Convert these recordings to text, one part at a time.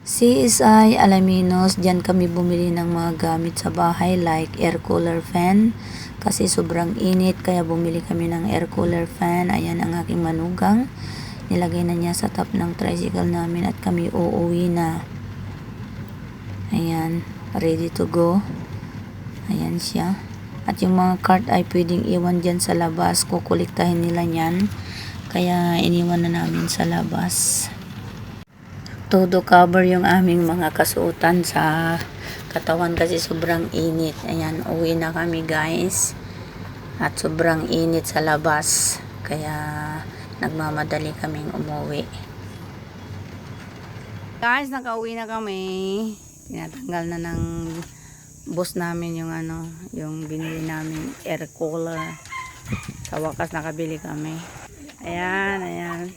CSI Alaminos, dyan kami bumili ng mga gamit sa bahay like air cooler fan. Kasi sobrang init kaya bumili kami ng air cooler fan. Ayan ang aking manugang. Nilagay na niya sa top ng tricycle namin at kami uuwi na. Ayan, ready to go. Ayan siya. At yung mga cart ay pwedeng iwan dyan sa labas. Kukuliktahin nila yan. Kaya iniwan na namin sa labas. Todo cover yung aming mga kasuotan sa katawan kasi sobrang init. Ayan, uwi na kami guys. At sobrang init sa labas. Kaya nagmamadali kaming umuwi. Guys, nakauwi na kami. Tinatanggal na ng boss namin yung yung binili namin air cooler. Sa wakas nakabili kami. Ayan, ayan.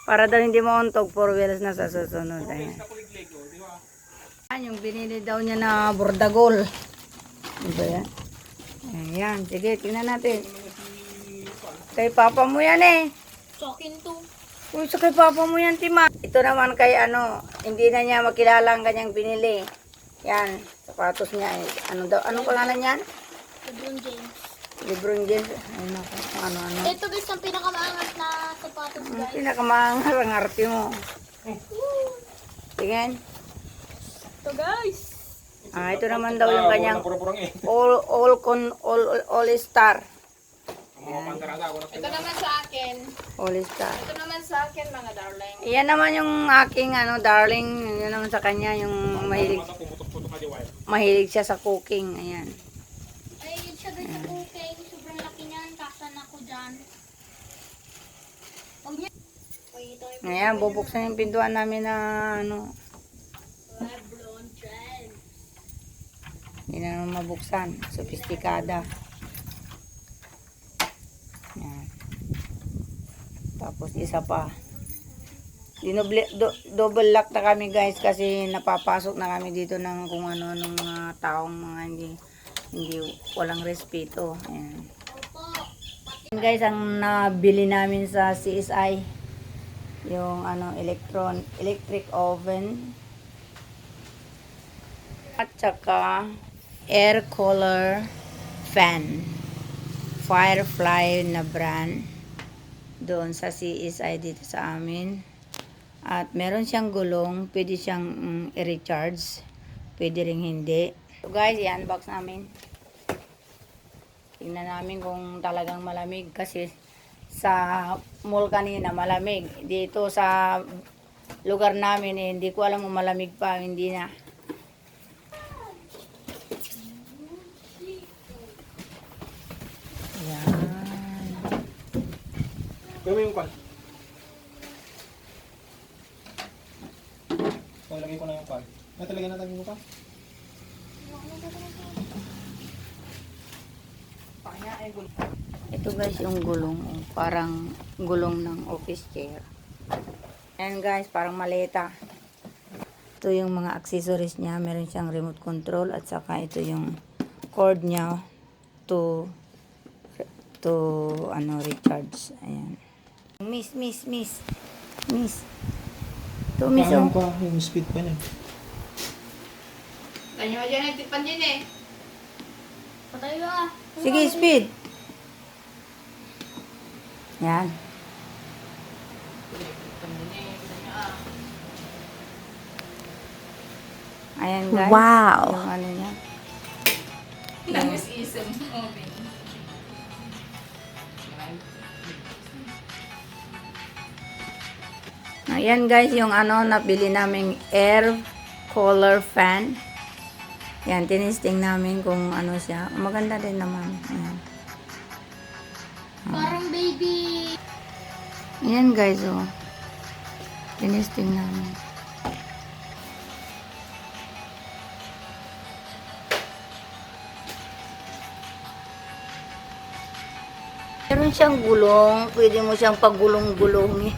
Para daw hindi mauntog, 4 wheels na sa susunod. Ayan. Yung binili daw niya na bordagol. Diba yan? Ayan, sige, tingnan natin. Kay papa mo yan eh. Sokin to. Uy, sa kay papa mo yan, Tima. Ito naman kay hindi na niya makilala ang kanyang binili. Yan, sapatos niya eh. Anong pangalan yan? LeBron James. LeBron James. Ay, naku, ano. Ito guys, ang pinakamaangat na sapatos Ang guys. pinakamangar ang arte mo. Tingnan. Ito guys. Ito naman daw yung kanyang all star. Ito naman sa akin. All star. Ito naman sa akin mga darling. Iyan naman yung aking darling. Yan naman sa kanya yung mahilig siya sa cooking. Ayan. Ay, yun siya guys sa cooking. Sobrang laki niyan. Taksan ako dyan. Huwag niya. Ayan, bubuksan yung pintuan namin na LeBron James. hindi na naman mabuksan. Sophisticada. Ayan. Tapos isa pa. Double lock na kami guys kasi napapasok na kami dito ng kung ano ng mga taong mga hindi walang respeto. Ayan. Ayan guys, ang nabili namin sa CSI yung electric oven at saka air cooler fan, Firefly na brand doon sa CSI dito sa amin. At meron siyang gulong, pwede siyang i-recharge, pwede ring hindi. So guys, i-unbox namin. Tingnan namin kung talagang malamig kasi sa mall kanina malamig. Dito sa lugar namin hindi ko alam kung malamig pa, hindi na. Ayan. Gawin yung call. So, lagay ko na yung call. Natalagay na tayo mo pa? Ito guys yung gulong. Parang gulong ng office chair. Ayan guys, parang maleta. Ito yung mga accessories niya. Meron siyang remote control at saka ito yung cord niya to recharge. Ayan. Miss. Ito, miss, Paano ko yung speed pa niya? Ganyan mo dyan, nagtipan din eh. Patay ka. sige, speed. Yan. Ayan guys. Wow. Yung ano niya. Nangis-ism. Okay. Ayan guys, yung nabili naming air cooler fan. Yan, tinisting namin kung ano siya. Maganda din naman. Ayan. Parang baby. Ayan guys, oh. Tinisting namin. Meron siyang gulong. Pwede mo siyang pagulong-gulongin.